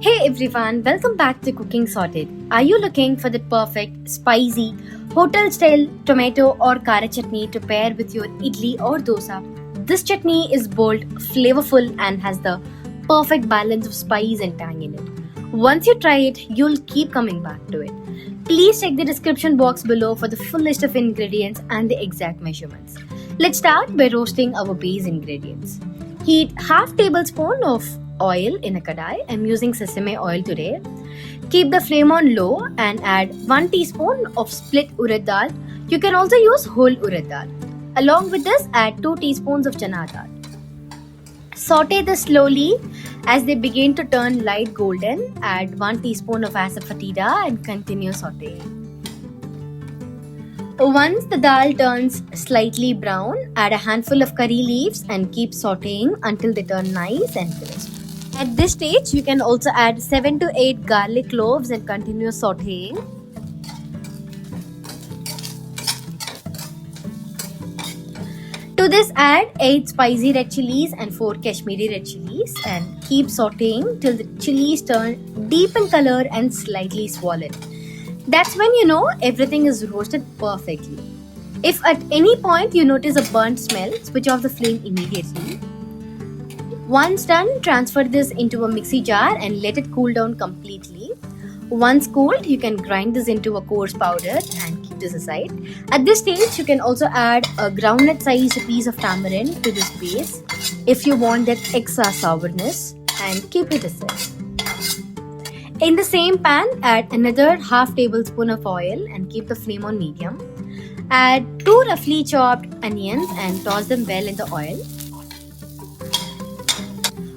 Hey everyone, welcome back to Cooking Sorted. Are you looking for the perfect, spicy, hotel style tomato or kara chutney to pair with your idli or dosa? This chutney is bold, flavorful, and has the perfect balance of spice and tang in it. Once you try it, you'll keep coming back to it. Please check the description box below for the full list of ingredients and the exact measurements. Let's start by roasting our base ingredients. Heat half tablespoon of oil in a kadai. I'm using sesame oil today. Keep the flame on low and add 1 teaspoon of split urad dal. You can also use whole urad dal. Along with this, add 2 teaspoons of chana dal. Saute this slowly as they begin to turn light golden. Add 1 teaspoon of asafoetida and continue sauteing. Once the dal turns slightly brown, add a handful of curry leaves and keep sauteing until they turn nice and crisp. At this stage, you can also add 7 to 8 garlic cloves and continue sauteing. To this, add 8 spicy red chilies and 4 Kashmiri red chilies and keep sauteing till the chilies turn deep in color and slightly swollen. That's when you know everything is roasted perfectly. If at any point you notice a burnt smell, switch off the flame immediately. Once done, transfer this into a mixie jar and let it cool down completely. Once cooled, you can grind this into a coarse powder and keep this aside. At this stage, you can also add a groundnut sized piece of tamarind to this base if you want that extra sourness, and keep it aside. In the same pan, add another half tablespoon of oil and keep the flame on medium. Add 2 roughly chopped onions and toss them well in the oil.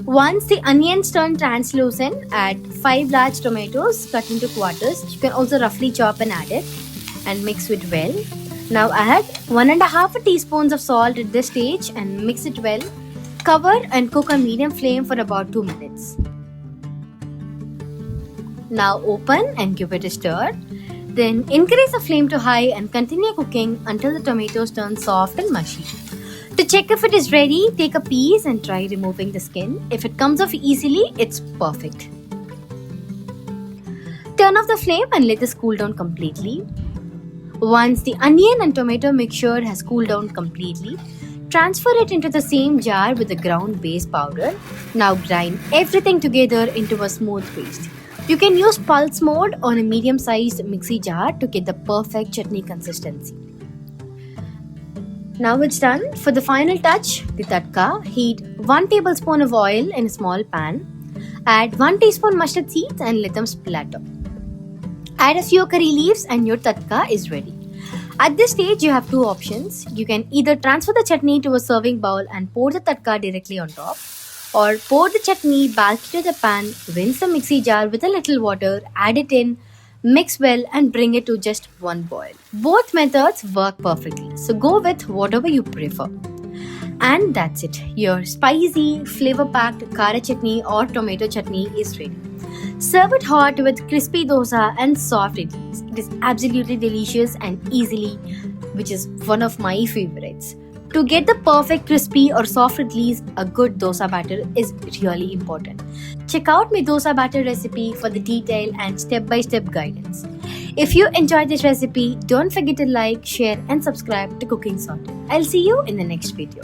Once the onions turn translucent, add 5 large tomatoes cut into quarters. You can also roughly chop and add it and mix it well. Now add 1.5 teaspoons of salt at this stage and mix it well. Cover and cook on medium flame for about 2 minutes. Now open and give it a stir. Then increase the flame to high and continue cooking until the tomatoes turn soft and mushy. To check if it is ready, take a piece and try removing the skin. If it comes off easily, it's perfect. Turn off the flame and let this cool down completely. Once the onion and tomato mixture has cooled down completely, transfer it into the same jar with the ground base powder. Now grind everything together into a smooth paste. You can use pulse mode on a medium-sized mixie jar to get the perfect chutney consistency. Now it's done. For the final touch, the tadka, heat 1 tablespoon of oil in a small pan. Add 1 teaspoon mustard seeds and let them splatter. Add a few curry leaves and your tadka is ready. At this stage, you have 2 options. You can either transfer the chutney to a serving bowl and pour the tadka directly on top, or pour the chutney back into the pan, rinse the mixie jar with a little water, add it in, mix well and bring it to just one boil. Both methods work perfectly, so go with whatever you prefer. And that's it. Your spicy, flavor-packed kara chutney or tomato chutney is ready. Serve it hot with crispy dosa and soft idlis. It is absolutely delicious and easily, which is one of my favorites. To get the perfect crispy or soft idlis, a good dosa batter is really important. Check out my dosa batter recipe for the detail and step-by-step guidance. If you enjoyed this recipe, don't forget to like, share and subscribe to Cooking Sorted. I'll see you in the next video.